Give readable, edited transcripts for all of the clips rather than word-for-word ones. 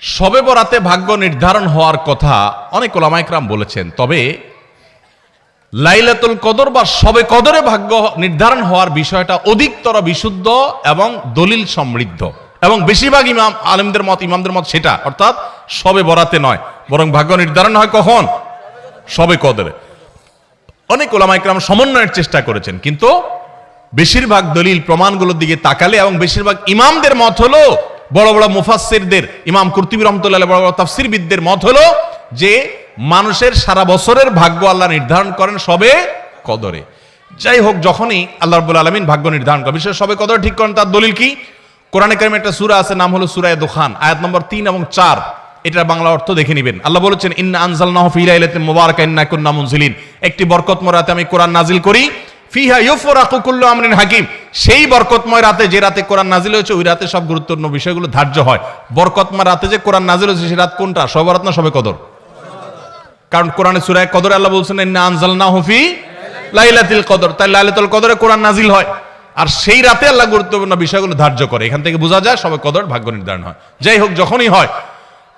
শবে বরাতে ভাগ্য নির্ধারণ হওয়ার কথা অনেক ওলামা ইকরাম বলেছেন, তবে লাইলাতুল কদর বা শবে কদরে ভাগ্য নির্ধারণ হওয়ার বিষয়টা অধিকতর বিশুদ্ধ এবং দলিল সমৃদ্ধ, এবং বেশিরভাগ ইমামদের মত সেটা, অর্থাৎ শবে বরাতে নয়, বরং ভাগ্য নির্ধারণ হয় কখন? শবে কদরে। অনেক ওলামা ইকরাম সমন্বয়ের চেষ্টা করেছেন, কিন্তু বেশিরভাগ দলিল প্রমাণগুলোর দিকে তাকালে এবং বেশিরভাগ ইমামদের মত হলো, বড় বড় মুফাসসিরদের, ইমাম কুরতুবী রাহমাতুল্লাহ, বড় বড় তাফসীরবিদদের মত হলো যে মানুষের সারা বছরের ভাগ্য আল্লাহ নির্ধারণ করেন শবে কদরে। যাই হোক, যখনই আল্লাহ রাব্বুল আলামিন ভাগ্য নির্ধারণ করেন, বিশেষ শবে কদর ঠিক করেন, তার দলিল কি? কোরআনে কারিমে একটা সূরা আছে, নাম হলো সূরা দুখান, আয়াত নম্বর 3 এবং 4। এটার বাংলা অর্থ দেখে নেবেন। আল্লাহ বলেছেন, ইন্না আনজালনাহু ফি লাইলাতিন মুবারাকাতিন ইন্না কুন্না মুনজিলিন, একটি বরকতময় রাতে আমি কোরআন নাজিল করি, ফিহা ইউফরাকু কুল্লু আমরিন হাকিম, সেই বরকতময় রাতে, যে রাতে কোরআন নাজিল হয়েছে, ওই রাতে সব গুরুত্বপূর্ণ বিষয়গুলো ধার্য হয়। বরকতময় রাতে যে কোরআন নাজিল হয়েছে, সেই রাত কোনটা? শবে বরাত না শবে কদর? কারণ কোরআনে সূরা কদরে আল্লাহ বলছেন, ইন্না আনজালনাহু ফি লাইলাতিল কদর, তাই লাইলাতুল কদরে কোরআন নাজিল হয়, আর সেই রাতে আল্লাহ গুরুত্বপূর্ণ বিষয়গুলো ধার্য করে। এখান থেকে বোঝা যায় শবে কদর ভাগ্য নির্ধারণ হয়। যাই হোক, যখনই হয়,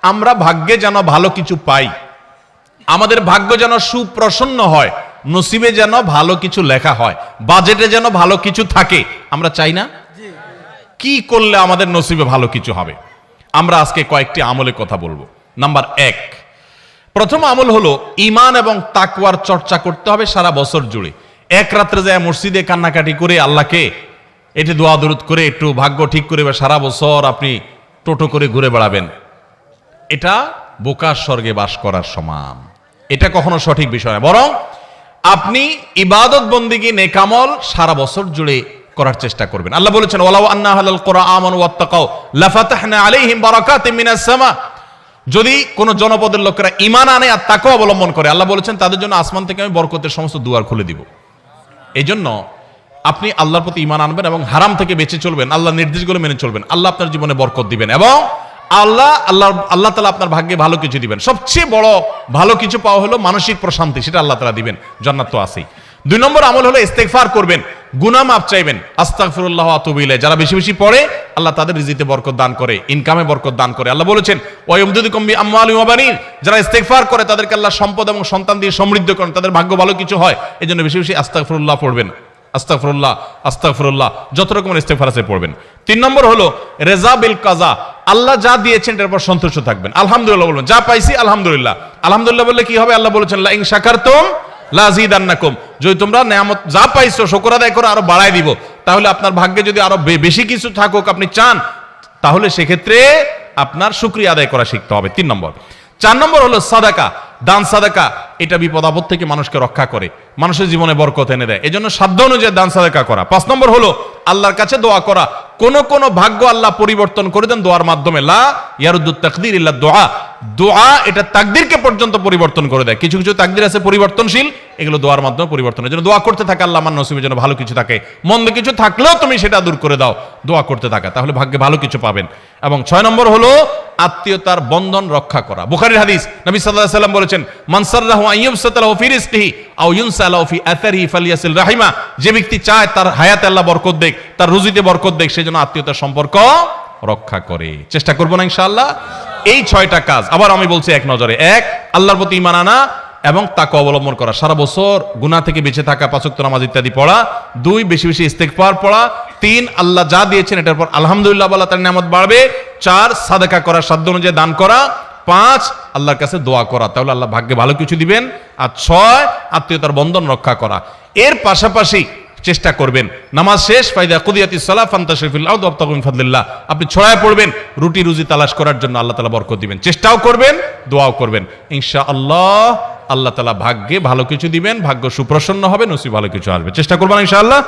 আমরা ভাগ্যে যেন ভালো কিছু পাই, আমাদের ভাগ্য যেন সুপ্রসন্ন হয়, নসিবে যেন ভালো কিছু লেখা হয়, বাজেটে যেন ভালো কিছু থাকে, আমরা চাই না? কি করলে আমাদের নসিবে ভালো কিছু হবে? আমরা আজকে কয়েকটি আমলের কথা বলবো। নাম্বার 1, প্রথম আমল হলো ঈমান এবং তাকওয়ার চর্চা করতে হবে সারা বছর জুড়ে। এক রাত্রে যায় মসজিদে কান্নাকাটি করে আল্লাহকে এটি দোয়া দরুদ করে একটু ভাগ্য ঠিক করে সারা বছর আপনি টোটো করে ঘুরে বেড়াবেন, এটা বোকার স্বর্গে বাস করার সমান। এটা কখনো সঠিক বিষয় না, বরং আপনি ইবাদত বন্দেগী নেকামল সারা বছর জুড়ে করার চেষ্টা করবেন। আল্লাহ বলেছেন, ওয়ালাউ আন্না আহলাল কুরআ আমানু ওয়াত্তাকাউ লাফাতাহনা আলাইহিম বারাকাতিম মিনাস সামা, যদি কোন জনপদের লোকেরা ঈমান আনে আর তাকওয়া অবলম্বন করে, আল্লাহ বলেছেন তাদের জন্য আসমান থেকে আমি বরকতের সমস্ত দুয়ার খুলে দিব। এই জন্য আপনি আল্লাহর প্রতি ঈমান আনবেন এবং হারাম থেকে বেঁচে চলবেন, আল্লাহর নির্দেশগুলো মেনে চলবেন, আল্লাহ আপনার জীবনে বরকত দিবেন এবং আল্লাহ তাআলা আপনার ভাগ্যে ভালো কিছু দিবেন। সবচেয়ে বড় ভালো কিছু পাওয়া হলো মানসিক প্রশান্তি, সেটা আল্লাহ তাআলা দিবেন, জান্নাত তো আছেই। 2 নম্বর আমল হলো ইস্তেগফার করবেন, গুনাহ মাফ চাইবেন, আস্তাগফিরুল্লাহ ওয়া আতুবু ইলাইহি। যারা বেশি বেশি পড়ে, আল্লাহ তাদের রিজিকে বরকত দান করে, ইনকামে বরকত দান করে। আল্লাহ বলেছেন, ওয়া ইয়ামদুদুকুম বিআমওয়ালিন ওয়া বানিন, যারা ইস্তেগফার করে তাদেরকে আল্লাহ সম্পদ এবং সন্তান দিয়ে সমৃদ্ধ করেন, তাদের ভাগ্য ভালো কিছু হয়। এজন্য বেশি বেশি আস্তাগফিরুল্লাহ পড়বেন, আস্তাগফিরুল্লাহ আস্তাগফিরুল্লাহ, যত রকমের ইস্তেগফার আছে পড়বেন। 3 নম্বর হলো রেজা বিল কাজা, আল্লাহ যা দিয়েছেন এর উপর সন্তুষ্ট থাকবেন, আলহামদুলিল্লাহ বলবেন, যা পাইছি আলহামদুলিল্লাহ। আলহামদুলিল্লাহ বললে কি হবে? আল্লাহ বলেছেন, লা ইন শাকারতুম লা আযীদান্নাকুম, যদি তোমরা নিয়ামত যা পাইছো শুকর আদায় করে আরো বাড়ায় দিব। তাহলে আপনার ভাগ্যে যদি আরো বেশি কিছু থাকুক আপনি চান, তাহলে সেক্ষেত্রে আপনার শুকরিয়া আদায় করা শিখতে হবে। 3 নম্বর। 4 নম্বর হলো সাদাকা, দান সাদাকা, এটা বিপদ আপদ থেকে মানুষকে রক্ষা করে, মানুষের জীবনে বরকত এনে দেয়, এজন্য সাধ্য অনুযায়ী দান সাদাকা করা। 5 নম্বর হলো আল্লাহর কাছে দোয়া করা। কোন কোন ভাগ্য আল্লাহ পরিবর্তন করে দেন দোয়ার মাধ্যমে, লা ইয়ারুদ্দুত তাকদির ইল্লা দুআ, দোয়া এটা তাকদিরকে পর্যন্ত পরিবর্তন করে দেয়। কিছু কিছু তাকদির আছে পরিবর্তনশীল, এগুলো দোয়ার মাধ্যমে পরিবর্তন। এজন্য দোয়া করতে থাকা, আল্লাহ আমার নসিবের জন্য ভালো কিছু থাকে, মন্দ কিছু থাকলেও তুমি সেটা দূর করে দাও, দোয়া করতে থাকা, তাহলে ভাগ্যে ভালো কিছু পাবেন। এবং 6 নম্বর হলো আত্মীয়তার বন্ধন রক্ষা করা। বুখারীর হাদিস, নবী সাল্লাল্লাহু আলাইহি ওয়াসাল্লাম বলেছেন, মান সাররাহু আইয়ুবসাতা লাহু ফি রিজকিহি আও ইউনসা লাহু ফি আথারিহি ফালিয়াসিল রাহিমা, যে ব্যক্তি চায় তার হায়াতে আল্লাহ বরকত দেখ, তার রুজিতে বরকত দেখ, সেজন্য আত্মীয়তার সম্পর্ক রক্ষা করে। চেষ্টা করব না ইনশাআল্লাহ। এই 6টা কাজ আবার আমি বলছি এক নজরে। 1, আল্লাহর প্রতি ঈমান আনা এবং তাকওয়া অবলম্বন করা, সারা বছর গুনাহ থেকে বেঁচে থাকা, 5 ওয়াক্ত নামাজ ইত্যাদি পড়া। 2, বেশি বেশি ইস্তেগফার পড়া। 3, আল্লাহ যা দিয়েছেন এটার পর আলহামদুলিল্লাহ বলা, তার নিয়ামত বাড়বে। 4, সাদাকা করা, সাধ্য অনুযায়ী দান করা। 5, আল্লাহর কাছে দোয়া করা, তাহলে আল্লাহ ভাগ্যে ভালো কিছু দিবেন। আর 6, আত্মীয়তার বন্ধন রক্ষা করা। এর পাশাপাশি চেষ্টা করবেন নামাজ শেষ, ফাইদা কুদিয়াতিস সালাহ ফান্তাশিরু ফিল আরদি ওয়াবতাগু মিন ফাদলিল্লাহ, আপনি ছড়ায় পড়বেন রুটি রুজি তালাশ করার জন্য, আল্লাহ তাআলা বরকত দিবেন। চেষ্টাও করবেন, দোয়াও করবেন, ইনশাআল্লাহ আল্লাহ তাআলা ভাগ্যে ভালো কিছু দিবেন, ভাগ্য সুপ্রসন্ন হবে, নসিব ভালো কিছু আসবে। চেষ্টা করবেন ইনশাআল্লাহ।